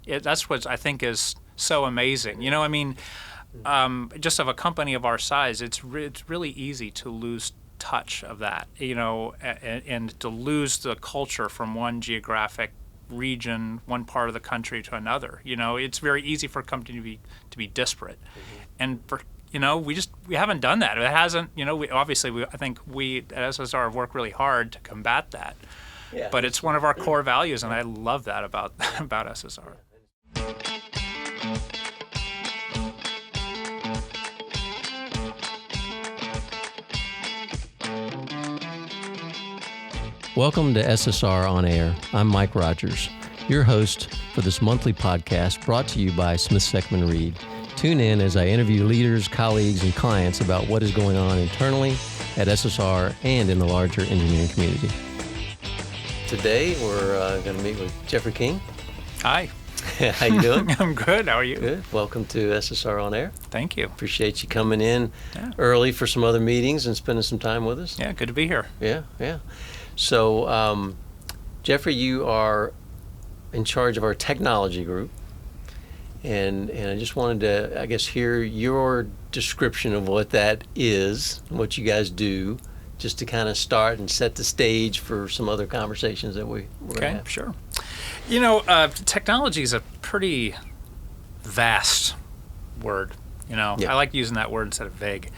that's what I think is so amazing. I mean, just of a company of our size, it's really easy to lose touch of that, and to lose the culture from one geographic region, one part of the country to another. It's very easy for a company to be disparate, and for we haven't done that. It hasn't. I think we at SSR have worked really hard to combat that. Yeah. But it's one of our core values, and I love that about SSR. Welcome to SSR On Air. I'm Mike Rogers, your host for this monthly podcast brought to you by Smith Seckman Reed. Tune in as I interview leaders, colleagues, and clients about what is going on internally at SSR and in the larger engineering community. Today, we're going to meet with Geoffrey King. Hi. How you doing? I'm good. How are you? Good. Welcome to SSR On Air. Thank you. Appreciate you coming in early for some other meetings and spending some time with us. Yeah, good to be here. Yeah. So, Geoffrey, you are in charge of our technology group, and I just wanted to, I guess, hear your description of what that is, what you guys do, just to kind of start and set the stage for some other conversations that we're going to have. Sure. Technology is a pretty vast word. I like using that word instead of vague,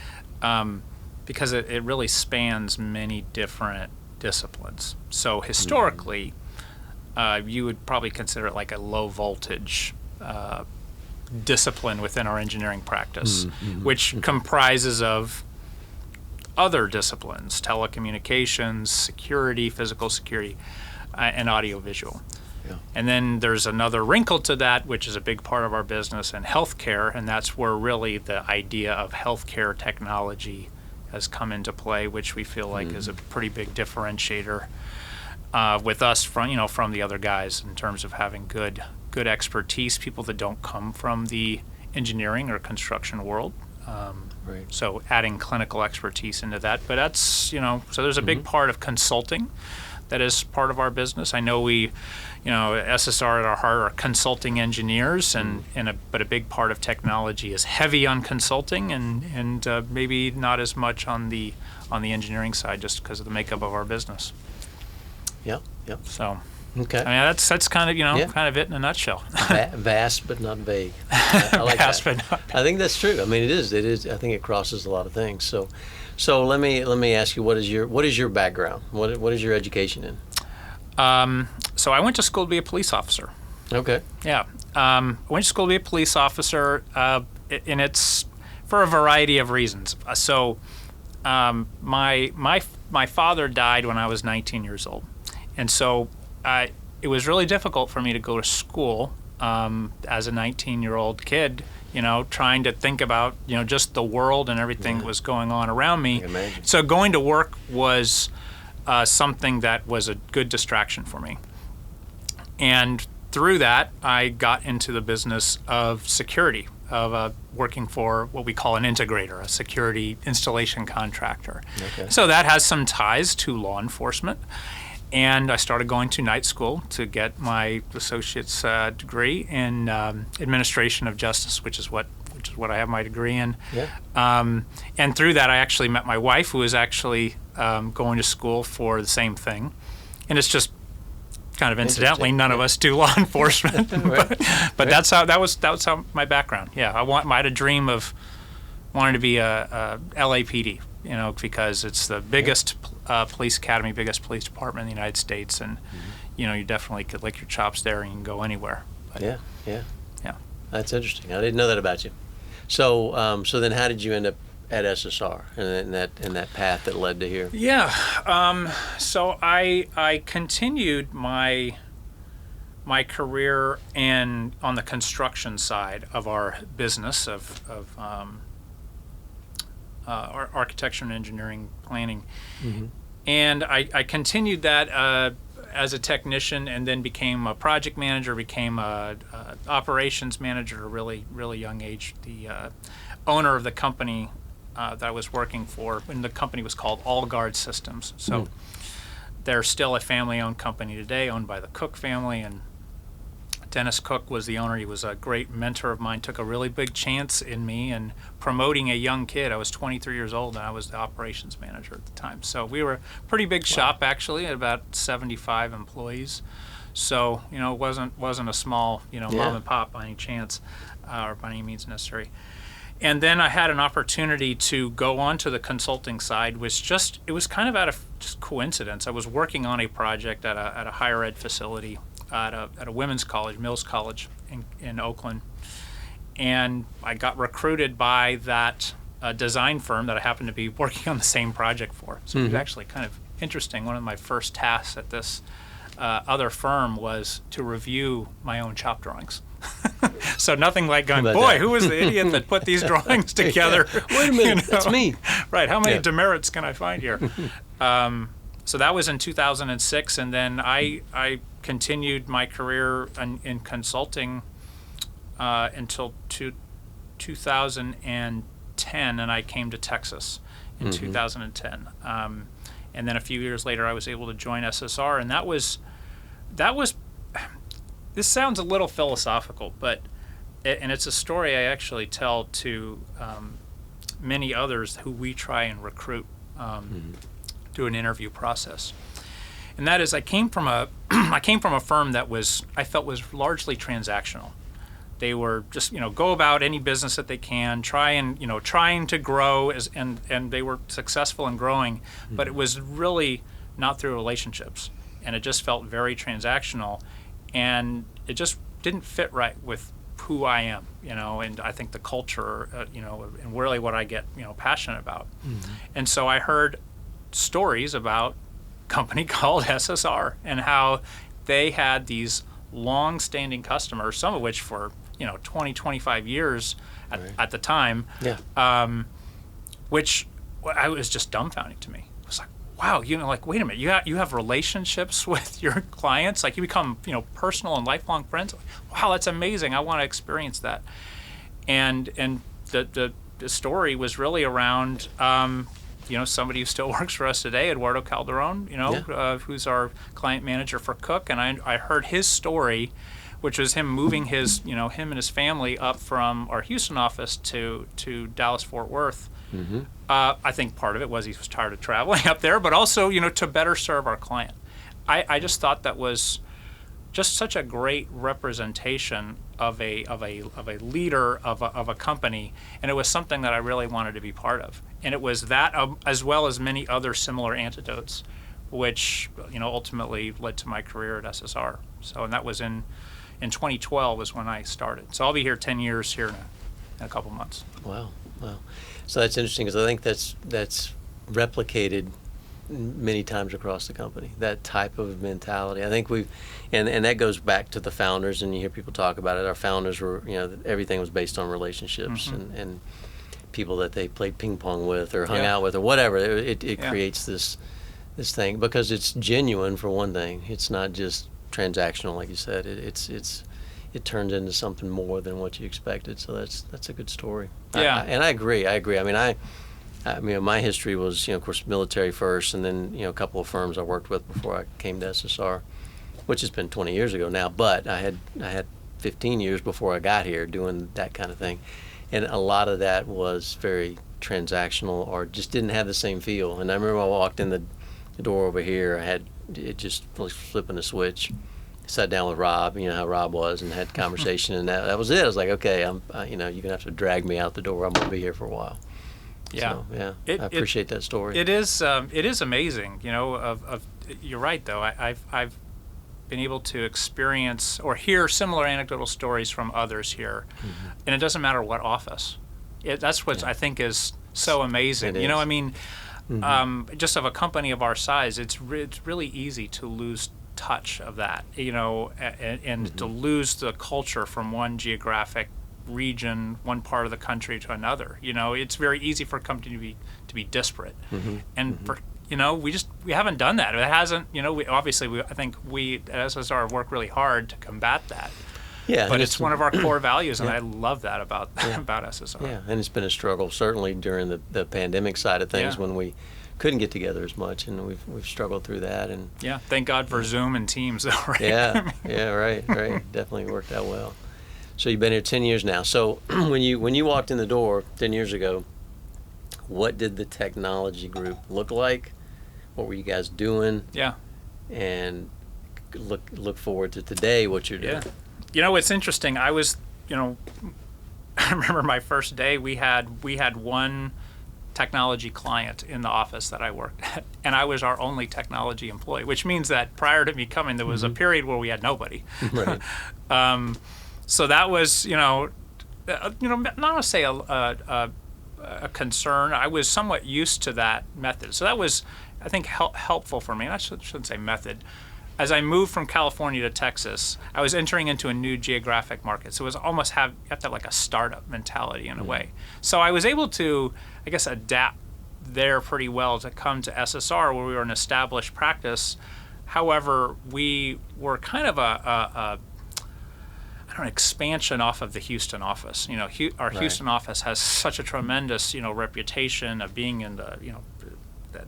because it really spans many different disciplines. So historically, you would probably consider it like a low voltage discipline within our engineering practice, which comprises of other disciplines: telecommunications, security, physical security, and audiovisual. Yeah. And then there's another wrinkle to that, which is a big part of our business, and healthcare, and that's where really the idea of healthcare technology has come into play, which we feel like is a pretty big differentiator with us from the other guys in terms of having good expertise, people that don't come from the engineering or construction world. Right. So adding clinical expertise into that, but that's so there's a big part of consulting that is part of our business. I know we, SSR at our heart are consulting engineers, but a big part of technology is heavy on consulting and maybe not as much on the engineering side, just because of the makeup of our business. Yep. So. Okay. I mean, that's kind of kind of it in a nutshell. Vast but not vague. I like Vast that. But not vague. I think that's true. I mean, it is. I think it crosses a lot of things. So let me ask you, what is your background? What is your education in? So I went to school to be a police officer. Okay. Yeah. I went to school to be a police officer, and it's for a variety of reasons. My father died when I was 19 years old, and so it was really difficult for me to go to school as a 19-year-old kid, trying to think about, just the world and everything that was going on around me. So going to work was something that was a good distraction for me. And through that, I got into the business of security, of working for what we call an integrator, a security installation contractor. Okay. So that has some ties to law enforcement. And I started going to night school to get my associate's degree in administration of justice, which is what I have my degree in. Yeah. And through that, I actually met my wife, who was actually going to school for the same thing. And it's just kind of incidentally, none of us do law enforcement, but that's how my background. Yeah, I had a dream of wanting to be a LAPD, because it's the biggest police academy, biggest police department in the United States, and you definitely could lick your chops there and you can go anywhere. But, yeah. That's interesting. I didn't know that about you. So then, how did you end up at SSR and that path that led to here? Yeah. So I continued my career on the construction side of our business of architecture and engineering planning. And I continued that as a technician, and then became a project manager, became a operations manager at a really, really young age. The owner of the company that I was working for, and the company was called All Guard Systems. So they're still a family-owned company today, owned by the Cook family, and Dennis Cook was the owner. He was a great mentor of mine, took a really big chance in me and promoting a young kid. I was 23 years old, and I was the operations manager at the time. So we were a pretty big shop, actually, at about 75 employees. So, it wasn't a small, mom and pop by any chance, or by any means necessary. And then I had an opportunity to go on to the consulting side, it was kind of out of just coincidence. I was working on a project at a higher ed facility at a women's college, Mills College in Oakland. And I got recruited by that design firm that I happened to be working on the same project for. So it was actually kind of interesting. One of my first tasks at this other firm was to review my own shop drawings. So nothing like going, boy, who was the idiot that put these drawings together? Wait a minute, that's me. Right, how many demerits can I find here? So that was in 2006, and then I continued my career in consulting until 2010, and I came to Texas in 2010. And then a few years later, I was able to join SSR, and that was. This sounds a little philosophical, and it's a story I actually tell to many others who we try and recruit through an interview process. And that is, I came from a firm that I felt was largely transactional. They were just go about any business that they can, trying to grow and they were successful in growing, but it was really not through relationships, and it just felt very transactional. And it just didn't fit right with who I am, and I think the culture, and really what I get, passionate about. And so I heard stories about a company called SSR and how they had these long-standing customers, some of which for, 20, 25 years at the time, which I was just dumbfounding to me. It was like, wow, wait a minute, you have relationships with your clients, like you become, personal and lifelong friends. Wow, that's amazing. I want to experience that. And the story was really around, somebody who still works for us today, Eduardo Calderon, who's our client manager for Cook. And I heard his story, which was him moving him and his family up from our Houston office to Dallas-Fort Worth. I think part of it was he was tired of traveling up there, but also, to better serve our client. I just thought that was just such a great representation of a leader of a company, and it was something that I really wanted to be part of. And it was that, as well as many other similar anecdotes, which ultimately led to my career at SSR. So, and that was in 2012 was when I started. So I'll be here 10 years here in a couple months. Wow. So that's interesting, because I think that's replicated many times across the company, that type of mentality. I think and that goes back to the founders, and you hear people talk about it. Our founders were, everything was based on relationships and people that they played ping pong with or hung out with or whatever. It creates this thing, because it's genuine, for one thing. It's not just transactional, like you said. It turns into something more than what you expected. So that's a good story. Yeah. And I agree. I mean, my history was, of course, military first, and then, a couple of firms I worked with before I came to SSR, which has been 20 years ago now. But I had 15 years before I got here doing that kind of thing, and a lot of that was very transactional, or just didn't have the same feel. And I remember I walked in the door over here. I had it just like flipping a switch. Sat down with Rob, how Rob was, and had conversation, and that was it. I was like, okay, you're gonna have to drag me out the door. I'm gonna be here for a while. Yeah, so, I appreciate that story. It is amazing. You're right though. I've been able to experience or hear similar anecdotal stories from others here, and it doesn't matter what office. That's what I think is so amazing. It is. I mean, just of a company of our size, it's really easy to lose touch of that, and to lose the culture from one geographic region, one part of the country to another. It's very easy for a company to be disparate, and for we haven't done that. It hasn't. I think we at SSR work really hard to combat that. Yeah, but it's one of our core values, and I love that about SSR. Yeah, and it's been a struggle, certainly during the pandemic side of things, when we couldn't get together as much, and we've struggled through that. And yeah, thank God for Zoom and Teams, though, right? Yeah, right. Definitely worked out well. So you've been here 10 years now. So when you walked in the door 10 years ago, what did the technology group look like? What were you guys doing? Yeah. And look forward to today, what you're doing. Yeah. It's interesting. I was, I remember my first day, we had one technology client in the office that I worked at, and I was our only technology employee, which means that prior to me coming, there was a period where we had nobody. Right. So that was, not to say a concern. I was somewhat used to that method. So that was, I think, helpful for me. And I shouldn't say method. As I moved from California to Texas, I was entering into a new geographic market. So it was almost you have to have like a startup mentality in a way. So I was able to, I guess, adapt there pretty well to come to SSR, where we were an established practice. However, we were kind of an expansion off of the Houston office. Our Houston office has such a tremendous, reputation of being in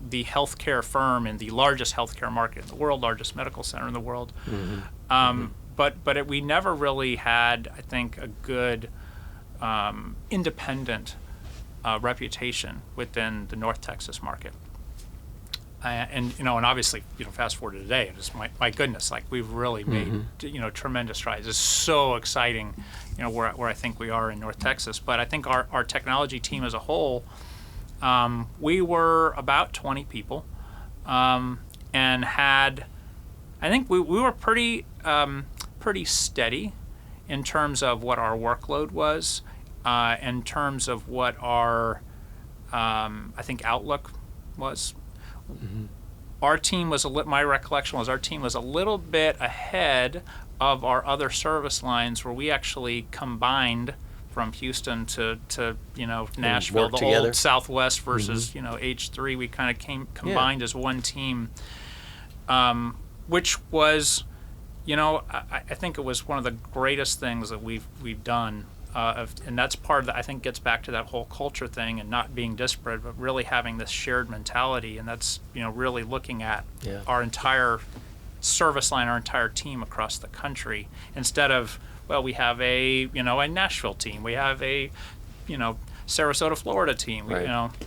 the healthcare firm in the largest healthcare market in the world, largest medical center in the world. But we never really had, I think, a good independent reputation within the North Texas market. And obviously, fast forward to today, and just my goodness, like we've really made tremendous strides. It's so exciting, where I think we are in North Texas. But I think our technology team as a whole, we were about 20 people, and had, I think we were pretty steady in terms of what our workload was, in terms of what our I think outlook was. Our team was my recollection was our team was a little bit ahead of our other service lines, where we actually combined from Houston to Nashville, the together. Old Southwest versus H3. We kind of combined as one team, which was, I think it was one of the greatest things that we've done. And that's part of that, I think, gets back to that whole culture thing and not being disparate, but really having this shared mentality. And that's, really looking at our entire service line, our entire team across the country, instead of, well, we have a Nashville team, we have a, Sarasota, Florida team,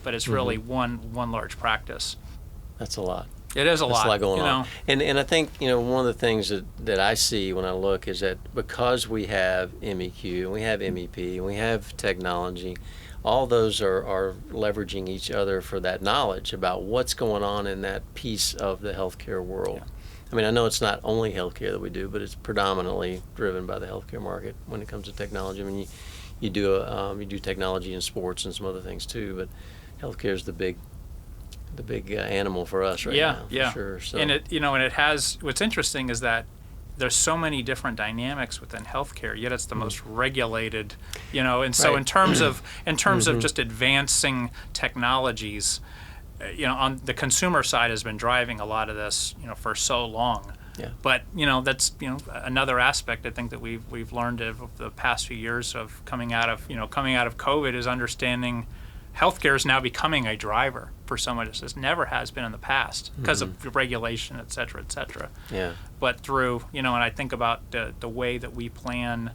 but it's really one large practice. That's a lot. It is a lot. There's a lot going on. And I think, one of the things that I see when I look is that because we have MEQ, and we have MEP, and we have technology, all those are leveraging each other for that knowledge about what's going on in that piece of the healthcare world. Yeah. I mean, I know it's not only healthcare that we do, but it's predominantly driven by the healthcare market when it comes to technology. I mean, you do technology in sports and some other things too, but healthcare is the big animal for us right now. For sure. So. And it has, what's interesting is that there's so many different dynamics within healthcare, yet it's the most regulated, and so in terms of just advancing technologies, on the consumer side has been driving a lot of this, for so long. Yeah. But that's another aspect I think that we've learned of the past few years of coming out of COVID is understanding healthcare is now becoming a driver for so much as never has been in the past because of regulation, et cetera, et cetera. Yeah. But through, and I think about the way that we plan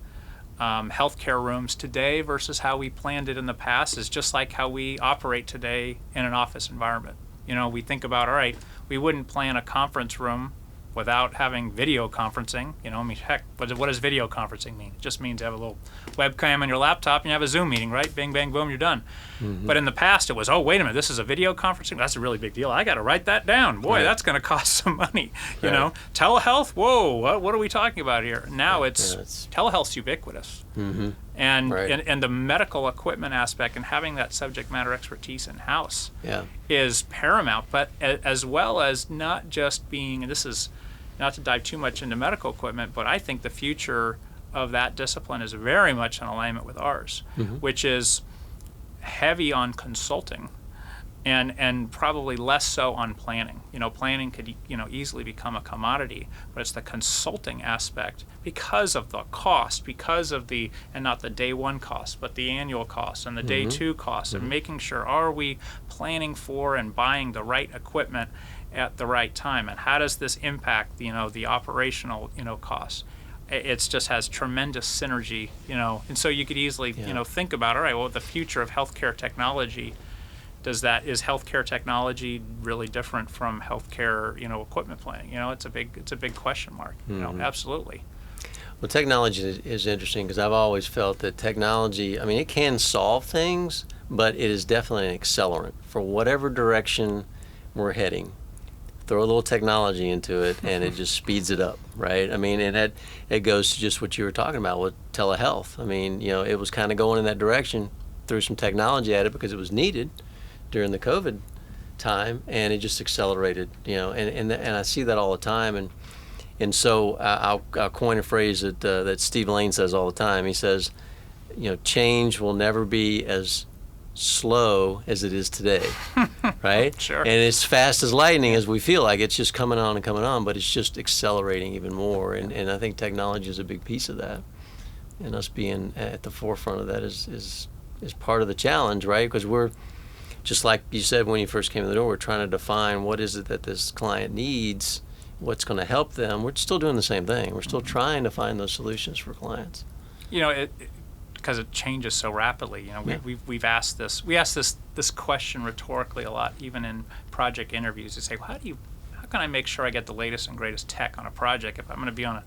healthcare rooms today versus how we planned it in the past is just like how we operate today in an office environment. We think about, all right, we wouldn't plan a conference room without having video conferencing. Heck, what does video conferencing mean? It just means you have a little webcam on your laptop and you have a Zoom meeting, right? Bing, bang, boom, you're done. But in the past, it was, oh, wait a minute, this is a video conferencing? That's a really big deal. I got to write that down. Boy, that's going to cost some money. Telehealth? Whoa, what are we talking about here? Now telehealth's ubiquitous. And the medical equipment aspect and having that subject matter expertise in-house is paramount, but as well as not just being, and this is not to dive too much into medical equipment, but I think the future of that discipline is very much in alignment with ours, which is heavy on consulting and probably less so on planning. Planning could easily become a commodity, but it's the consulting aspect because of the cost, and not the day one cost, but the annual cost and the day two cost, and making sure, are we planning for and buying the right equipment at the right time, and how does this impact the operational costs. It just has tremendous synergy, and so you could easily think about, all right, well, the future of healthcare technology, is healthcare technology really different from healthcare equipment planning? It's a big question mark. Absolutely. Well, technology is interesting because I've always felt that technology, it can solve things, but it is definitely an accelerant for whatever direction we're heading. Throw a little technology into it and it just speeds it up, right? It goes to just what you were talking about with telehealth. It was kind of going in that direction, threw some technology at it because it was needed during the COVID time, and it just accelerated, and I see that all the time, and so I'll coin a phrase that Steve Lane says all the time. He says, change will never be as slow as it is today, right? Sure. And as fast as lightning as we feel like it's just coming on, but it's just accelerating even more, and I think technology is a big piece of that, and us being at the forefront of that is part of the challenge, right? Because we're, just like you said when you first came in the door, we're trying to define what is it that this client needs, what's going to help them. We're still doing the same thing. We're still trying to find those solutions for clients. Because it changes so rapidly. We've asked this. We ask this question rhetorically a lot, even in project interviews. We say, well, how can I make sure I get the latest and greatest tech on a project if I'm going to be on a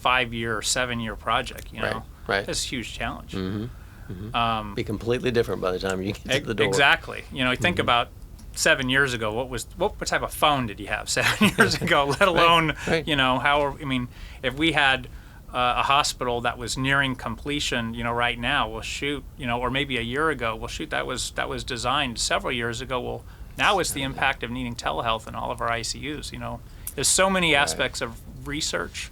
5-year or 7-year project? Right. That's a huge challenge. Be completely different by the time you get to the door. Exactly. Think about 7 years ago. What type of phone did you have 7 years ago? Let alone right. If we had a hospital that was nearing completion, right now, or maybe a year ago, that was designed several years ago. Well, now it's the impact of needing telehealth in all of our ICUs. There's so many aspects of research.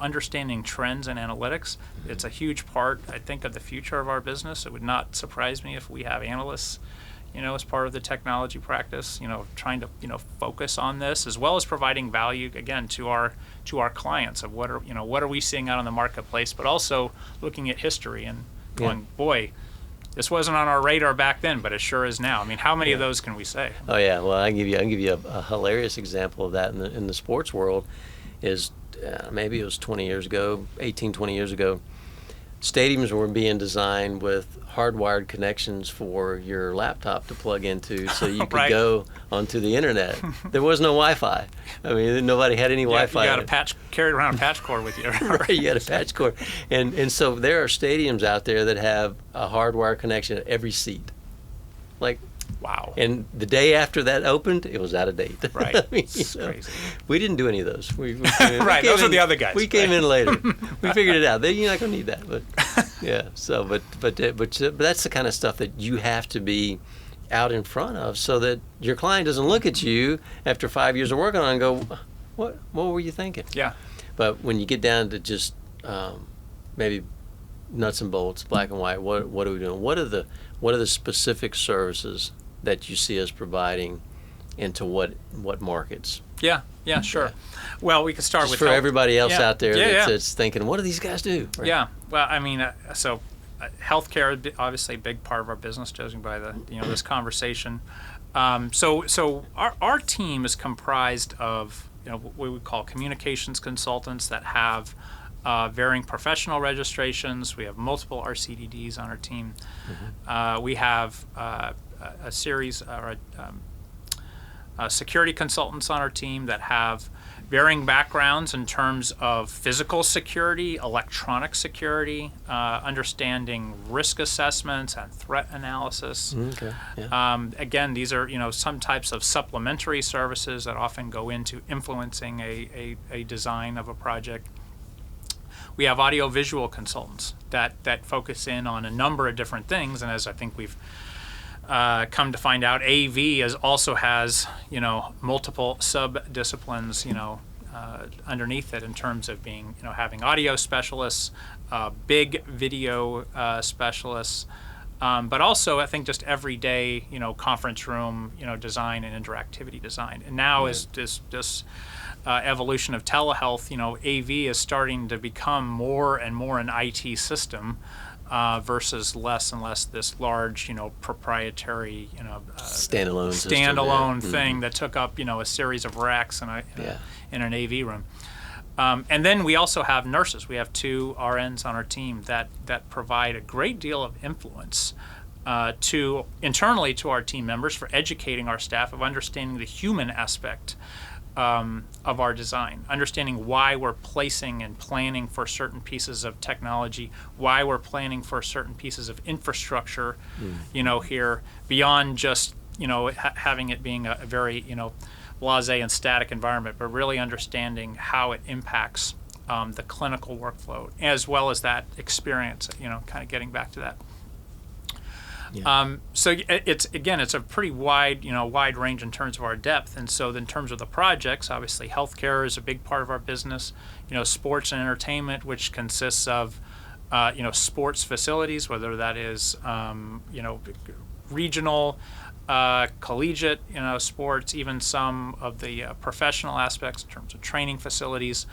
Understanding trends and analytics, it's a huge part, I think, of the future of our business. It would not surprise me if we have analysts, as part of the technology practice, trying to, focus on this, as well as providing value again to our clients of what are we seeing out in the marketplace, but also looking at history and going, boy, this wasn't on our radar back then, but it sure is now. How many of those can we say? Oh yeah, well I can give you a hilarious example of that in the sports world. Is maybe it was 20 years ago, 18, 20 years ago. Stadiums were being designed with hardwired connections for your laptop to plug into, so you could right. go onto the internet. There was no Wi-Fi. Nobody had any Wi-Fi. You got carried around a patch cord with you. Right, you had a patch cord, and so there are stadiums out there that have a hardwired connection at every seat. Wow. And the day after that opened, it was out of date. Right. It's crazy. We didn't do any of those. Right, those are the other guys. We came in later. We figured it out. You're not going to need that. But yeah. So, but that's the kind of stuff that you have to be out in front of, so that your client doesn't look at you after 5 years of working on it and go, what were you thinking? Yeah. But when you get down to just maybe nuts and bolts, black and white, what are we doing? What are the specific services that you see us providing into what markets? Yeah, sure. Yeah. Well, we could start just with for everybody else out there that's thinking, what do these guys do? Right? Yeah. Well, healthcare is obviously a big part of our business, judging by the this conversation. So our team is comprised of what we would call communications consultants that have varying professional registrations. We have multiple RCDDs on our team. We have a series security consultants on our team that have varying backgrounds in terms of physical security, electronic security, understanding risk assessments and threat analysis. Okay. Yeah. Again, these are some types of supplementary services that often go into influencing a design of a project. We have audiovisual consultants that focus in on a number of different things, and as I think we've come to find out, AV also has multiple sub-disciplines underneath it in terms of being having audio specialists, big video specialists, But also, I think just everyday, conference room, design and interactivity design. And now is this evolution of telehealth, AV is starting to become more and more an IT system versus less and less this large, proprietary, standalone thing that took up, a series of racks in an AV room. And then we also have nurses. We have 2 RNs on our team that provide a great deal of influence internally to our team members for educating our staff of understanding the human aspect of our design, understanding why we're placing and planning for certain pieces of technology, why we're planning for certain pieces of infrastructure, here, beyond just, having it being a very, blasé and static environment, but really understanding how it impacts the clinical workflow, as well as that experience, kind of getting back to that. Yeah. So it's a pretty wide range in terms of our depth. And so in terms of the projects, obviously healthcare is a big part of our business, sports and entertainment, which consists of, sports facilities, whether that is, regional, collegiate, sports, even some of the professional aspects in terms of training facilities,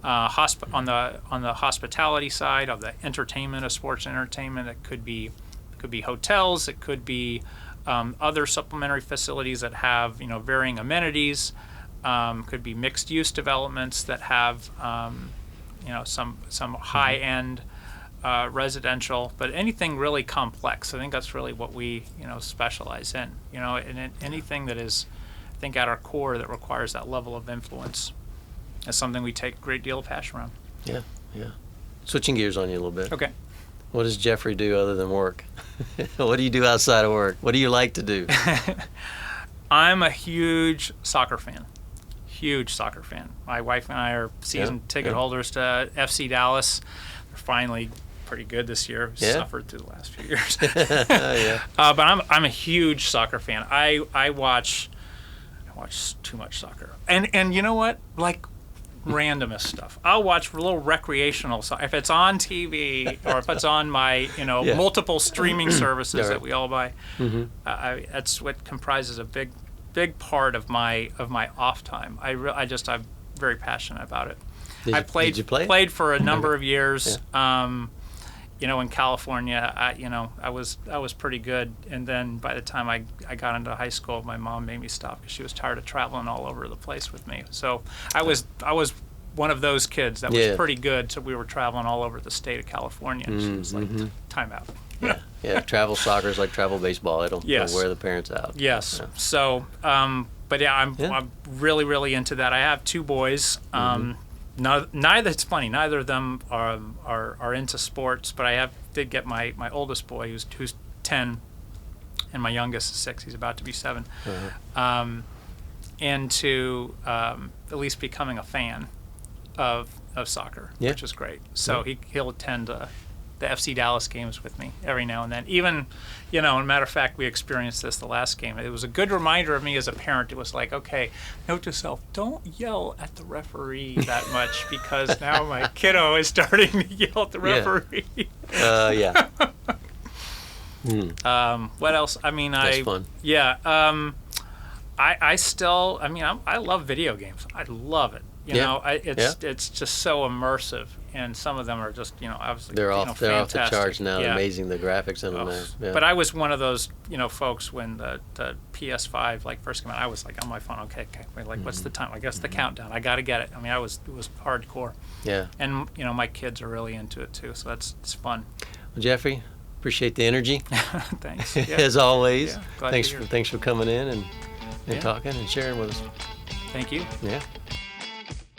on the hospitality side of the entertainment of sports and entertainment. It could be hotels, it could be other supplementary facilities that have varying amenities, could be mixed use developments that have some high end residential, but anything really complex. I think that's really what we specialize in. And anything that is, I think, at our core that requires that level of influence is something we take a great deal of passion around. Yeah. Switching gears on you a little bit. Okay. What does Geoffrey do other than work? What do you do outside of work? What do you like to do? I'm a huge soccer fan. My wife and I are season ticket holders to FC Dallas. They're finally pretty good this year. We've suffered through the last few years. But I'm a huge soccer fan. I watch too much soccer. And you know what? Like, randomest stuff. I'll watch a little recreational stuff. If it's on TV or if it's on my, multiple streaming services that we all buy, that's what comprises a big part of my off time. I'm very passionate about it. Did you play? Played for a number of years. In California, I was pretty good. And then by the time I got into high school, my mom made me stop because she was tired of traveling all over the place with me. So I was one of those kids that was pretty good. So we were traveling all over the state of California. And she was like, time out. Travel soccer is like travel baseball. It'll wear the parents out. Yes. Yeah. So, but I'm really, really into that. I have 2 boys. It's funny. Neither of them are into sports, but I did get my oldest boy, who's 10, and my youngest is 6. He's about to be 7, into at least becoming a fan of soccer, which is great. So he'll attend the FC Dallas games with me every now and then. Even, as a matter of fact, we experienced this the last game. It was a good reminder of me as a parent. It was like, okay, note to self, don't yell at the referee that much because now my kiddo is starting to yell at the referee. What else? I mean, that's fun. Yeah. I love video games. I love it. It's just so immersive, and some of them are just obviously they're off the charts now. Yeah. Amazing, the graphics in them now. Yeah. But I was one of those folks when the PS5 first came out. I was like on my phone. Okay, wait, what's the time? I guess the countdown. I got to get it. I mean, it was hardcore. Yeah. And my kids are really into it too, so it's fun. Well, Geoffrey, appreciate the energy. Thanks. As always. Yeah, thanks for coming in and talking and sharing with us. Thank you. Yeah.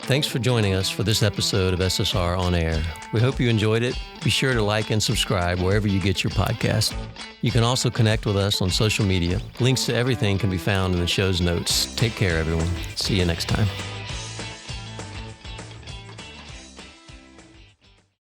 Thanks for joining us for this episode of SSR On Air. We hope you enjoyed it. Be sure to like and subscribe wherever you get your podcast. You can also connect with us on social media. Links to everything can be found in the show's notes. Take care, everyone. See you next time.